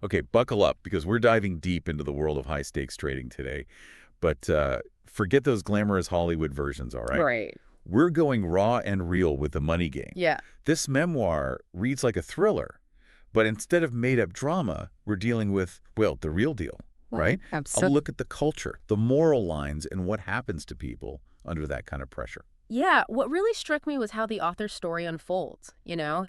Okay, buckle up because we're diving deep into the world of high-stakes trading today. But forget those glamorous Hollywood versions, all right? Right. We're going raw and real with the money game. Yeah. This memoir reads like a thriller, but instead of made-up drama, we're dealing with, well, the real deal, right? A Absolutely. look at the culture, the moral lines, and what happens to people under that kind of pressure. Yeah, what really struck me was how the author's story unfolds.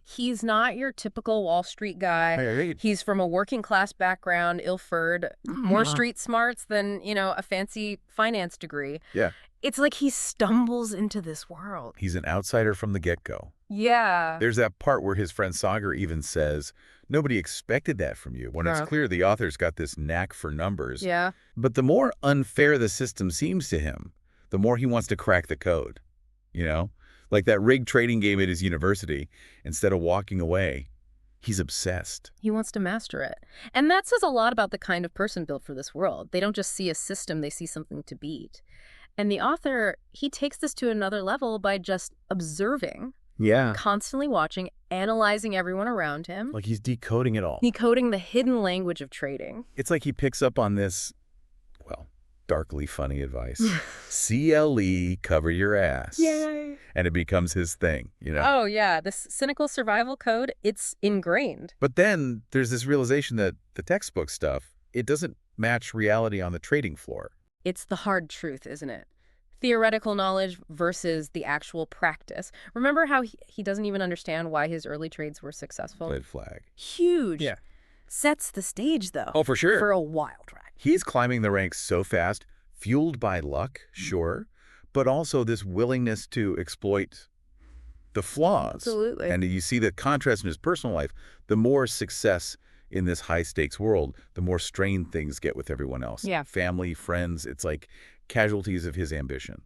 He's not your typical Wall Street guy. Hey. He's from a working class background, ill-furred, more street smarts than, a fancy finance degree. Yeah, It's like he stumbles into this world. he's an outsider from the get-go. Yeah. There's that part where his friend Sagar even says, nobody expected that from you, when it's Huh. clear the author's got this knack for numbers. Yeah. But the more unfair the system seems to him, the more he wants to crack the code, you know? Like that rigged trading game at his university, instead of walking away, he's obsessed. He wants to master it. And that says a lot about the kind of person built for this world. They don't just see a system, they see something to beat. And the author, he takes this to another level by just observing, Yeah. constantly watching, analyzing everyone around him, Like he's decoding it all. decoding the hidden language of trading. It's like he picks up on this, well, darkly funny advice. CLE, cover your ass. Yay! And it becomes his thing, you know? Oh, yeah, this cynical survival code, it's ingrained. But then there's this realization that the textbook stuff, it doesn't match reality on the trading floor. It's the hard truth, isn't it? Theoretical knowledge versus the actual practice. Remember how he doesn't even understand why his early trades were successful? Red flag. Huge. Yeah. Sets the stage, though. Oh, for sure. For a wild ride. He's climbing the ranks so fast, fueled by luck, sure, but also this willingness to exploit the flaws. Absolutely. And you see the contrast in his personal life. The more success in this high-stakes world, the more strained things get with everyone else. Yeah. Family, friends, it's like casualties of his ambition.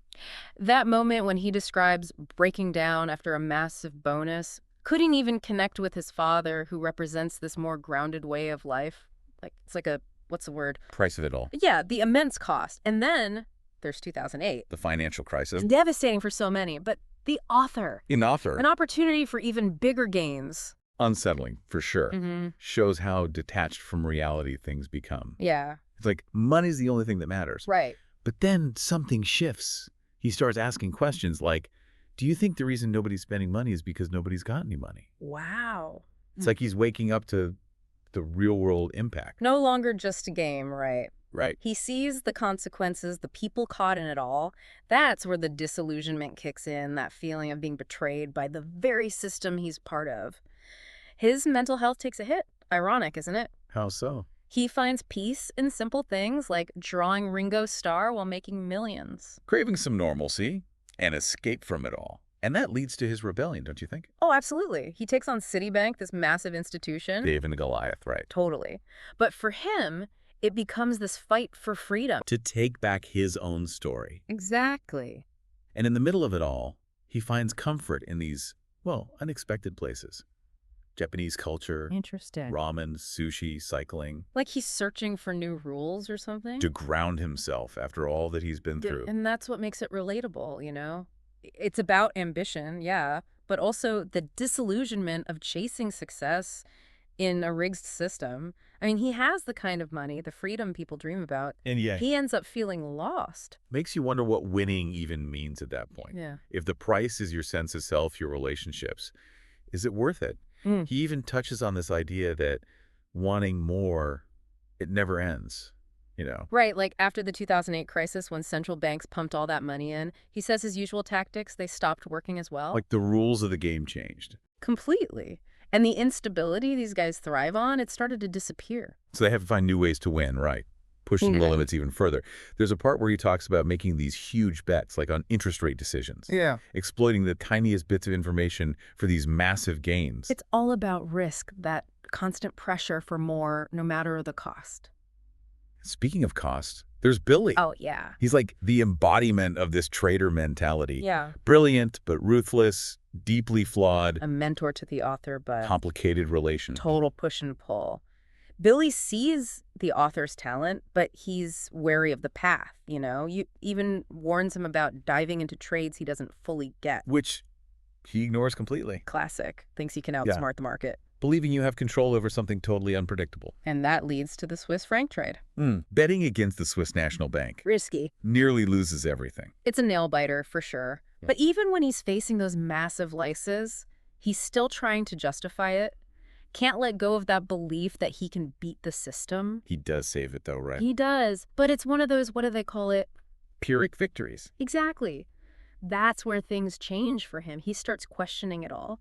That moment when he describes breaking down after a massive bonus, couldn't even connect with his father, who represents this more grounded way of life. Like, it's like a, what's the word? Price of it all. Yeah, the immense cost. And then there's 2008. The financial crisis. Devastating for so many, but the author, An author. an opportunity for even bigger gains. Unsettling, for sure. Mm-hmm. Shows how detached from reality things become. Yeah, It's like money's the only thing that matters. right. But then something shifts. He starts asking questions like, do you think the reason nobody's spending money is because nobody's got any money? Wow. It's like he's waking up to the real world impact. No longer just a game, right? Right. He sees the consequences, the people caught in it all. That's where the disillusionment kicks in, that feeling of being betrayed by the very system he's part of. His mental health takes a hit. Ironic, isn't it? How so? He finds peace in simple things like drawing Ringo Starr while making millions. Craving some normalcy and escape from it all. And that leads to his rebellion, don't you think? Oh, absolutely. He takes on Citibank, this massive institution. David and Goliath, right. Totally. But for him, it becomes this fight for freedom. To take back his own story. Exactly. And in the middle of it all, he finds comfort in these, well, unexpected places. Japanese culture, Interesting. ramen, sushi, cycling, Like he's searching for new rules or something. to ground himself after all that he's been through. And that's what makes it relatable, It's about ambition, yeah, but also the disillusionment of chasing success in a rigged system. I mean, he has the kind of money, the freedom people dream about. And yeah, He ends up feeling lost. makes you wonder what winning even means at that point. Yeah. If the price is your sense of self, your relationships, is it worth it? Mm. He even touches on this idea that wanting more, it never ends, Right, like after the 2008 crisis when central banks pumped all that money in, he says his usual tactics, they stopped working as well. Like the rules of the game changed. Completely. And the instability these guys thrive on, it started to disappear. So they have to find new ways to win, right? Pushing the Yeah. limits even further. There's a part where he talks about making these huge bets, like on interest rate decisions. Yeah. Exploiting the tiniest bits of information for these massive gains. It's all about risk, that constant pressure for more, no matter the cost. Speaking of cost, there's Billy. Oh, yeah. He's like the embodiment of this trader mentality. Yeah. Brilliant, but ruthless, deeply flawed, A mentor to the author, but complicated relation. total push and pull. Billy sees the author's talent, but he's wary of the path, You even warns him about diving into trades he doesn't fully get. Which he ignores completely. Classic. Thinks he can Yeah. outsmart the market. believing you have control over something totally unpredictable. And that leads to the Swiss franc trade. Betting against the Swiss National Bank Risky. nearly loses everything. It's a nail-biter, for sure. Yeah. But even when he's facing those massive losses, he's still trying to justify it. Can't let go of that belief that he can beat the system. He does save it, though, right? He does. But it's one of those, what do they call it? Pyrrhic victories. Exactly. That's where things change for him. He starts questioning it all.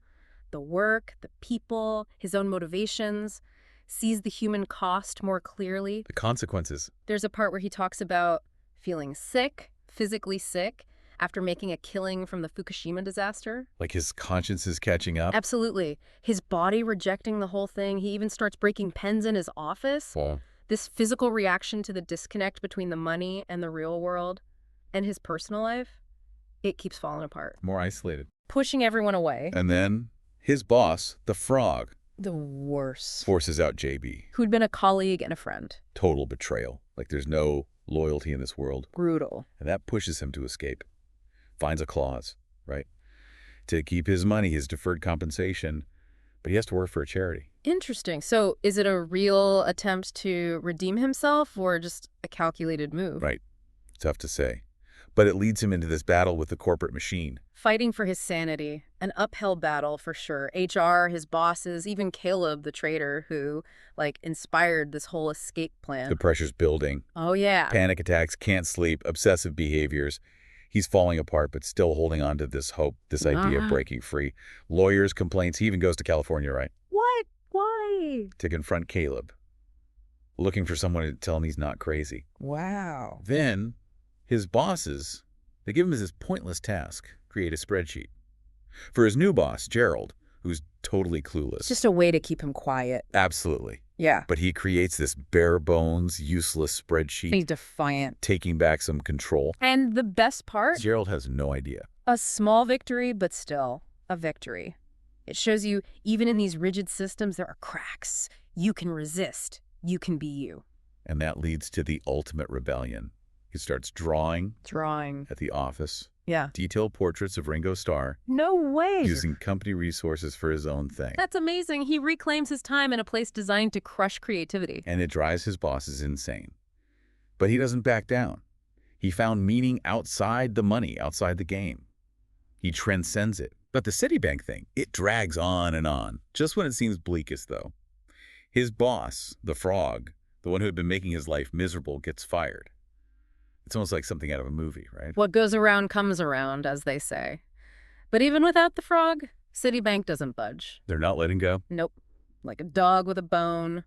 The work, the people, his own motivations, sees the human cost more clearly. The consequences. There's a part where he talks about feeling sick, physically sick, after making a killing from the Fukushima disaster. Like his conscience is catching up. Absolutely. His body rejecting the whole thing. He even starts breaking pens in his office. Well, This physical reaction to the disconnect between the money and the real world and his personal life, it keeps falling apart. more isolated. Pushing everyone away. And then his boss, the frog, The worst. forces out JB. Who'd been a colleague and a friend. Total betrayal. Like there's no loyalty in this world. Brutal. And that pushes him to escape. Finds a clause, right? To keep his money, his deferred compensation, but he has to work for a charity. Interesting. So is it a real attempt to redeem himself or just a calculated move? Right. Tough to say. But it leads him into this battle with the corporate machine. Fighting for his sanity. An uphill battle for sure. HR, his bosses, even Caleb, the trader, who, inspired this whole escape plan. The pressure's building. Oh, yeah. Panic attacks, can't sleep, obsessive behaviors. He's falling apart, but still holding on to this hope, this idea of breaking free. Lawyers, complaints. He even goes to California, right? What? Why? To confront Caleb. Looking for someone to tell him he's not crazy. Wow. Then his bosses, they give him this pointless task, create a spreadsheet. For his new boss, Gerald, who's totally clueless. It's just a way to keep him quiet. Absolutely. Yeah. But he creates this bare bones, useless spreadsheet, He's defiant. taking back some control. And the best part? Gerald has no idea. A small victory, but still a victory. It shows you, even in these rigid systems, there are cracks. You can resist. You can be you. And that leads to the ultimate rebellion. He starts drawing Drawing. at the office, Yeah. detailed portraits of Ringo Starr, No way. using company resources for his own thing. That's amazing. He reclaims his time in a place designed to crush creativity. And it drives his bosses insane. But he doesn't back down. He found meaning outside the money, outside the game. He transcends it. But the Citibank thing, it drags on and on, just when it seems bleakest, though. His boss, the frog, the one who had been making his life miserable, gets fired. It's almost like something out of a movie, right? What goes around comes around, as they say. But even without the frog, Citibank doesn't budge. They're not letting go. Nope. Like a dog with a bone,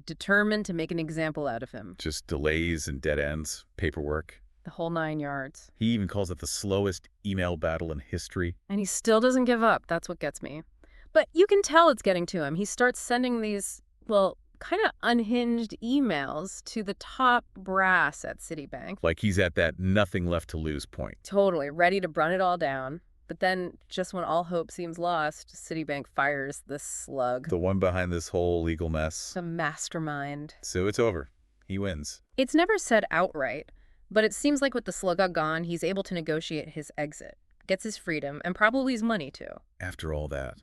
determined to make an example out of him. Just delays and dead ends, paperwork. The whole 9 yards. He even calls it the slowest email battle in history. And he still doesn't give up. That's what gets me. But you can tell it's getting to him. He starts sending these, kind of unhinged emails to the top brass at Citibank. Like he's at that nothing left to lose point. Totally, ready to run it all down. But then, just when all hope seems lost, Citibank fires this slug. The one behind this whole legal mess. The mastermind. So it's over. He wins. It's never said outright, but it seems like with the slug gone, he's able to negotiate his exit, gets his freedom, and probably his money, too. After all that,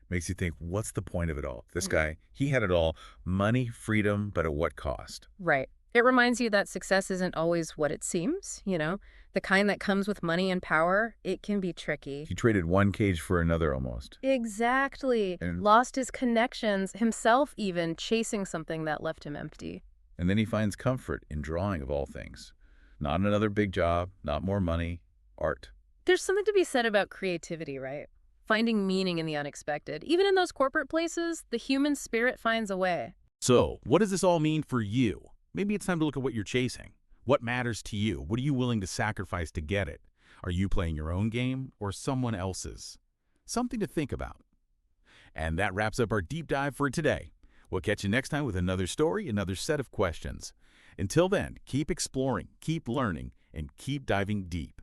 makes you think, what's the point of it all? This guy, he had it all. Money, freedom, but at what cost? Right. It reminds you that success isn't always what it seems, The kind that comes with money and power, it can be tricky. He traded one cage for another almost. Exactly. And- Lost his connections, himself even, chasing something that left him empty. And then he finds comfort in drawing of all things. Not another big job, not more money, art. There's something to be said about creativity, right? Finding meaning in the unexpected. Even in those corporate places, the human spirit finds a way. So, what does this all mean for you? Maybe it's time to look at what you're chasing. What matters to you? What are you willing to sacrifice to get it? Are you playing your own game or someone else's? Something to think about. And that wraps up our deep dive for today. We'll catch you next time with another story, another set of questions. Until then, keep exploring, keep learning, and keep diving deep.